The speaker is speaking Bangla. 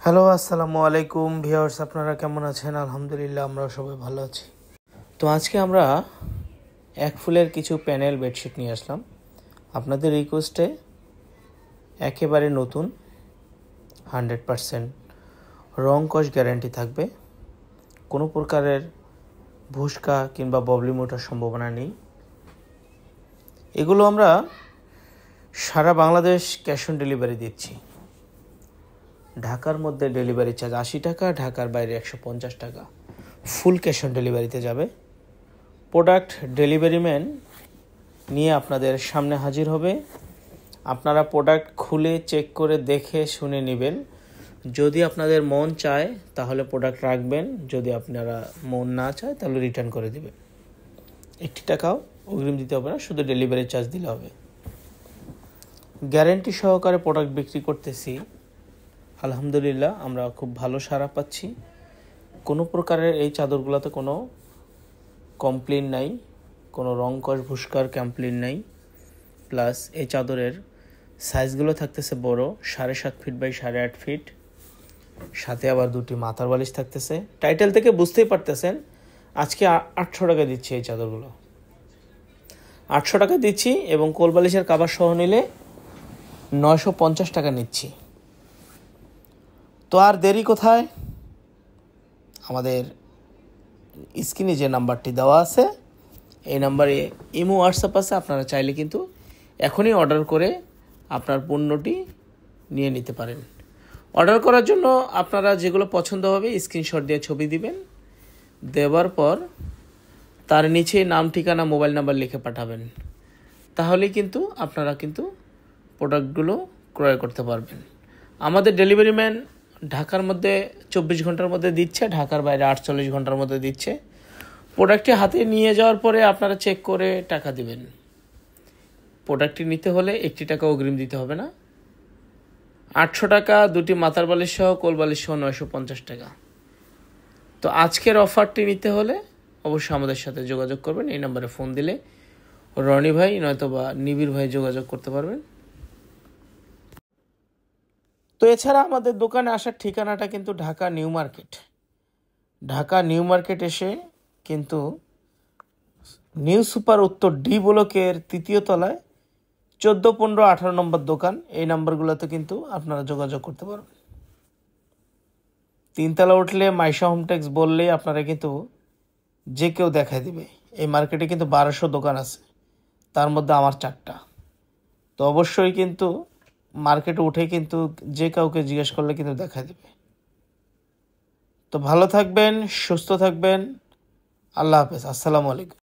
হ্যালো, আসসালামু আলাইকুম ভিউয়ার্স, আপনারা কেমন আছেন? আলহামদুলিল্লাহ, আমরা সবাই ভালো আছি। তো আজকে আমরা এক ফুলের কিছু প্যানেল বেডশিট নিয়ে আসলাম আপনাদের রিকোয়েস্টে। একেবারে নতুন, 100% রং কস গ্যারান্টি থাকবে। কোনো প্রকারের ভুসকা কিংবা ববলিম ওঠার সম্ভাবনা নেই। এগুলো আমরা সারা বাংলাদেশ ক্যাশ অন ডেলিভারি দিচ্ছি। ঢাকার মধ্যে ডেলিভারি চার্জ 80 টাকা, ঢাকার বাইরে 150 টাকা। ফুল ক্যাশ অন ডেলিভারিতে যাবে। প্রোডাক্ট ডেলিভারি ম্যান নিয়ে আপনাদের সামনে হাজির হবে। আপনারা প্রোডাক্ট খুলে চেক করে দেখে শুনে নেবেন। যদি আপনাদের মন চায় তাহলে প্রোডাক্ট রাখবেন, যদি আপনারা মন না চায় তাহলে রিটার্ন করে দেবেন। 1 টাকাও অগ্রিম দিতে হবে না, শুধু ডেলিভারি চার্জ দিলে হবে। গ্যারান্টি সহকারে প্রোডাক্ট বিক্রি করতেছি। আলহামদুলিল্লাহ, আমরা খুব ভালো সাড়া পাচ্ছি। কোনো প্রকারের এই চাদরগুলোতে কোনো কমপ্লেন নাই, কোনো রং কস ভুস্কার কমপ্লেন নাই। প্লাস এই চাদরের সাইজগুলো থাকতেছে বড়, 7.5 ফিট বাই 8.5 ফিট। সাথে আবার 2টি মাথার বালিশ থাকতেছে। টাইটেল থেকে বুঝতেই পারতেছেন আজকে 800 টাকা দিচ্ছি এই চাদরগুলো। 800 টাকা দিচ্ছি এবং কোল বালিশের কাভার সহ নিলে 950 টাকা নিচ্ছি। তো আর দেরি কোথায়? আমাদের স্ক্রিনে যে নাম্বারটি দেওয়া আছে এই নাম্বারে ইমো হোয়াটসঅ্যাপ আছে। আপনারা চাইলে কিন্তু এখনই অর্ডার করে আপনার পণ্যটি নিয়ে নিতে পারেন। অর্ডার করার জন্য আপনারা যেগুলো পছন্দ হবে স্ক্রিনশট দিয়ে ছবি দিবেন। দেওয়ার পর তার নিচে নাম, ঠিকানা, মোবাইল নাম্বার লিখে পাঠাবেন। তাহলেই কিন্তু আপনারা কিন্তু প্রোডাক্টগুলো ক্রয় করতে পারবেন। আমাদের ডেলিভারি ম্যান ঢাকার মধ্যে 24 ঘন্টার মধ্যে দিচ্ছে, ঢাকার বাইরে 48 ঘন্টার মধ্যে দিচ্ছে। প্রোডাক্টটি হাতে নিয়ে যাওয়ার পরে আপনারা চেক করে টাকা দিবেন। প্রোডাক্টটি নিতে হলে 1 টাকা অগ্রিম দিতে হবে না। 800 টাকা, 2টি মাথার বালিশ সহ, কোল বালিশ সহ 950 টাকা। তো আজকের অফারটি নিতে হলে অবশ্যই আমাদের সাথে যোগাযোগ করবেন। এই নাম্বারে ফোন দিলে রনি ভাই নয়তোবা নিবিড় ভাই যোগাযোগ করতে পারবেন। তো এছাড়া আমাদের দোকানে আসার ঠিকানাটা কিন্তু Dhaka new market. Dhaka new market এসে কিন্তু নিউ সুপার উত্তর ডি ব্লকের 3য় তলায় 14, 15, 18 নম্বর দোকান। এই নাম্বারগুলোতে কিন্তু আপনারা যোগাযোগ করতে পারবেন। 3 তলা উঠলে মাইশা হোমটেক্স বললেই আপনারা কিন্তু যে কেউ দেখায় দিবে। এই মার্কেটে কিন্তু 1200 দোকান আছে, তার মধ্যে আমার 4টা। তো অবশ্যই কিন্তু মার্কেটে উঠে কিন্তু যে কাউকে জিজ্ঞেস করলে কিন্তু দেখায় দিবে। তো ভালো থাকবেন, সুস্থ থাকবেন। আল্লাহ হাফেজ, আসসালামু আলাইকুম।